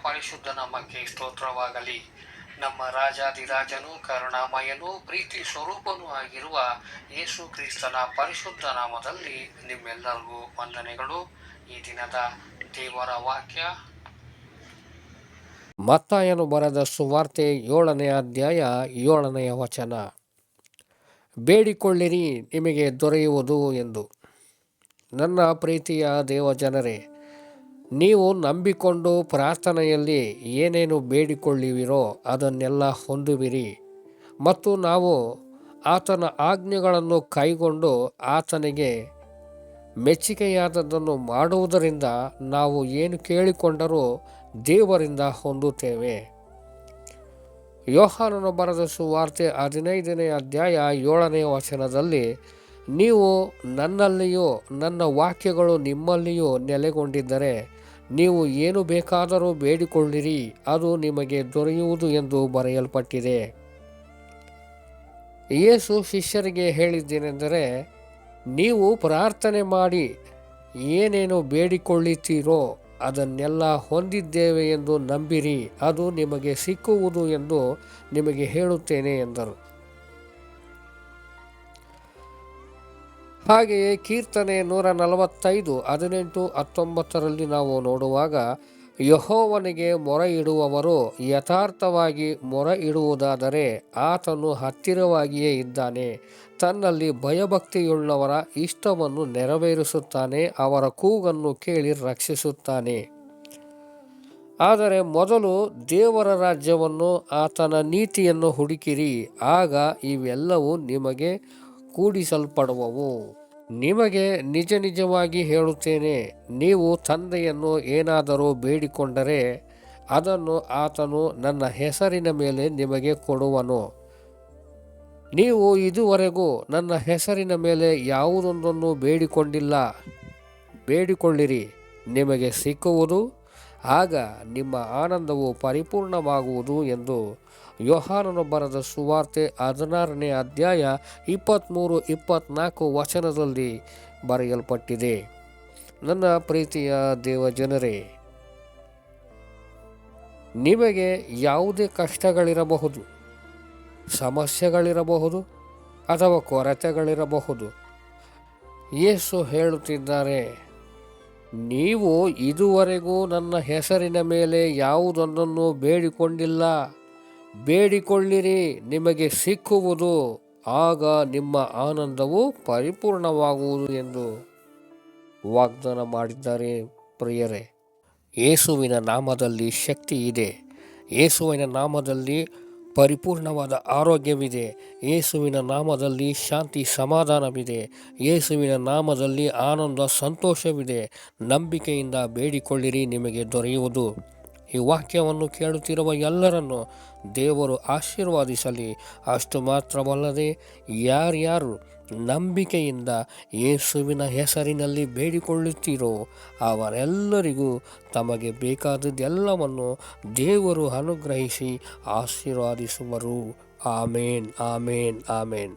ಪರಿಶುದ್ಧ ನಾಮಕ್ಕೆ ಸ್ತೋತ್ರವಾಗಲಿ. ನಮ್ಮ ರಾಜಾಧಿರಾಜನು, ಕರುಣಾಮಯನೂ ಪ್ರೀತಿ ಸ್ವರೂಪನೂ ಆಗಿರುವ ಯೇಸು ಕ್ರಿಸ್ತನ ಪರಿಶುದ್ಧ ನಾಮದಲ್ಲಿ ನಿಮ್ಮೆಲ್ಲರಿಗೂ ವಂದನೆಗಳು. ಈ ದಿನದ ದೇವರ ವಾಕ್ಯ ಮತ್ತಾಯನು ಬರೆದ ಸುವಾರ್ತೆ 7ನೇ ಅಧ್ಯಾಯ 7ನೇ ವಚನ. ಬೇಡಿಕೊಳ್ಳಿರಿ, ನಿಮಗೆ ದೊರೆಯುವುದು ಎಂದು. ನನ್ನ ಪ್ರೀತಿಯ ದೇವಜನರೇ, ನೀವು ನಂಬಿಕೊಂಡು ಪ್ರಾರ್ಥನೆಯಲ್ಲಿ ಏನೇನು ಬೇಡಿಕೊಳ್ಳುವಿರೋ ಅದನ್ನೆಲ್ಲ ಹೊಂದುವಿರಿ. ಮತ್ತು ನಾವು ಆತನ ಆಜ್ಞೆಗಳನ್ನು ಕೈಗೊಂಡು ಆತನಿಗೆ ಮೆಚ್ಚುಗೆಯಾದದ್ದನ್ನು ಮಾಡುವುದರಿಂದ ನಾವು ಏನು ಕೇಳಿಕೊಂಡರೂ ದೇವರಿಂದ ಹೊಂದುತ್ತೇವೆ. ಯೋಹಾನನು ಬರೆದ ಸುವಾರ್ತೆ 15ನೇ ಅಧ್ಯಾಯ 7ನೇ ವಚನದಲ್ಲಿ, ನೀವು ನನ್ನಲ್ಲಿಯೂ ನನ್ನ ವಾಕ್ಯಗಳು ನಿಮ್ಮಲ್ಲಿಯೂ ನೆಲೆಗೊಂಡಿದ್ದರೆ ನೀವು ಏನು ಬೇಕಾದರೂ ಬೇಡಿಕೊಳ್ಳಿರಿ, ಅದು ನಿಮಗೆ ದೊರೆಯುವುದು ಎಂದು ಬರೆಯಲ್ಪಟ್ಟಿದೆ. ಯೇಸು ಶಿಷ್ಯರಿಗೆ ಹೇಳಿದ್ದೇನೆಂದರೆ, ನೀವು ಪ್ರಾರ್ಥನೆ ಮಾಡಿ ಏನೇನು ಬೇಡಿಕೊಳ್ಳುತ್ತೀರೋ ಅದನ್ನೆಲ್ಲ ಹೊಂದಿದ್ದೇವೆ ಎಂದು ನಂಬಿರಿ, ಅದು ನಿಮಗೆ ಸಿಕ್ಕುವುದು ಎಂದು ನಿಮಗೆ ಹೇಳುತ್ತೇನೆ ಎಂದರು. ಹಾಗೆಯೇ ಕೀರ್ತನೆ 145 18, 19ರಲ್ಲಿ ನಾವು ನೋಡುವಾಗ, ಯೆಹೋವನಿಗೆ ಮೊರೆ ಇಡುವವರು ಯಥಾರ್ಥವಾಗಿ ಮೊರೆ ಇಡುವುದಾದರೆ ಆತನು ಹತ್ತಿರವಾಗಿಯೇ ಇದ್ದಾನೆ. ತನ್ನಲ್ಲಿ ಭಯಭಕ್ತಿಯುಳ್ಳವರ ಇಷ್ಟವನ್ನು ನೆರವೇರಿಸುತ್ತಾನೆ, ಅವರ ಕೂಗನ್ನು ಕೇಳಿ ರಕ್ಷಿಸುತ್ತಾನೆ. ಆದರೆ ಮೊದಲು ದೇವರ ರಾಜ್ಯವನ್ನು ಆತನ ನೀತಿಯನ್ನು ಹುಡುಕಿರಿ, ಆಗ ಇವೆಲ್ಲವೂ ನಿಮಗೆ ಕೂಡಿಸಲ್ಪಡುವವು. ನಿಮಗೆ ನಿಜ ನಿಜವಾಗಿ ಹೇಳುತ್ತೇನೆ, ನೀವು ತಂದೆಯನ್ನು ಏನಾದರೂ ಬೇಡಿಕೊಂಡರೆ ಅದನ್ನು ಆತನು ನನ್ನ ಹೆಸರಿನ ಮೇಲೆ ನಿಮಗೆ ಕೊಡುವನು. ನೀವು ಇದುವರೆಗೂ ನನ್ನ ಹೆಸರಿನ ಮೇಲೆ ಯಾವುದೊಂದನ್ನು ಬೇಡಿಕೊಂಡಿಲ್ಲ. ಬೇಡಿಕೊಳ್ಳಿರಿ, ನಿಮಗೆ ಸಿಕ್ಕುವುದು, ಆಗ ನಿಮ್ಮ ಆನಂದವು ಪರಿಪೂರ್ಣವಾಗುವುದು ಎಂದು ಯೋಹಾನನು ಬರೆದ ಸುವಾರ್ತೆ 16ನೇ ಅಧ್ಯಾಯ 23-24 ವಚನದಲ್ಲಿ ಬರೆಯಲ್ಪಟ್ಟಿದೆ. ನನ್ನ ಪ್ರೀತಿಯ ದೇವಜನರೇ, ನಿಮಗೆ ಯಾವುದೇ ಕಷ್ಟಗಳಿರಬಹುದು, ಸಮಸ್ಯೆಗಳಿರಬಹುದು ಅಥವಾ ಕೊರತೆಗಳಿರಬಹುದು. ಯೇಸು ಹೇಳುತ್ತಿದ್ದಾರೆ, ನೀವು ಇದುವರೆಗೂ ನನ್ನ ಹೆಸರಿನ ಮೇಲೆ ಯಾವುದೊಂದನ್ನು ಬೇಡಿಕೊಂಡಿಲ್ಲ. ಬೇಡಿಕೊಳ್ಳಿರಿ, ನಿಮಗೆ ಸಿಕ್ಕುವುದು, ಆಗ ನಿಮ್ಮ ಆನಂದವು ಪರಿಪೂರ್ಣವಾಗುವುದು ಎಂದು ವಾಗ್ದಾನ ಮಾಡಿದ್ದಾರೆ. ಪ್ರಿಯರೇ, ಯೇಸುವಿನ ನಾಮದಲ್ಲಿ ಶಕ್ತಿ ಇದೆ. ಯೇಸುವಿನ ನಾಮದಲ್ಲಿ ಪರಿಪೂರ್ಣವಾದ ಆರೋಗ್ಯವಿದೆ. ಯೇಸುವಿನ ನಾಮದಲ್ಲಿ ಶಾಂತಿ ಸಮಾಧಾನವಿದೆ. ಯೇಸುವಿನ ನಾಮದಲ್ಲಿ ಆನಂದ ಸಂತೋಷವಿದೆ. ನಂಬಿಕೆಯಿಂದ ಬೇಡಿಕೊಳ್ಳಿರಿ, ನಿಮಗೆ ದೊರೆಯುವುದು. ಈ ವಾಕ್ಯವನ್ನು ಕೇಳುತ್ತಿರುವ ಎಲ್ಲರನ್ನು ದೇವರು ಆಶೀರ್ವಾದಿಸಲಿ. ಅಷ್ಟು ಮಾತ್ರವಲ್ಲದೆ ಯಾರ್ಯಾರು ನಂಬಿಕೆಯಿಂದ ಯೇಸುವಿನ ಹೆಸರಿನಲ್ಲಿ ಬೇಡಿಕೊಳ್ಳುತ್ತೀರೋ ಅವರೆಲ್ಲರಿಗೂ ತಮಗೆ ಬೇಕಾದದ್ದೆಲ್ಲವನ್ನು ದೇವರು ಅನುಗ್ರಹಿಸಿ ಆಶೀರ್ವಾದಿಸುವರು. ಆಮೇನ್, ಆಮೇನ್, ಆಮೇನ್.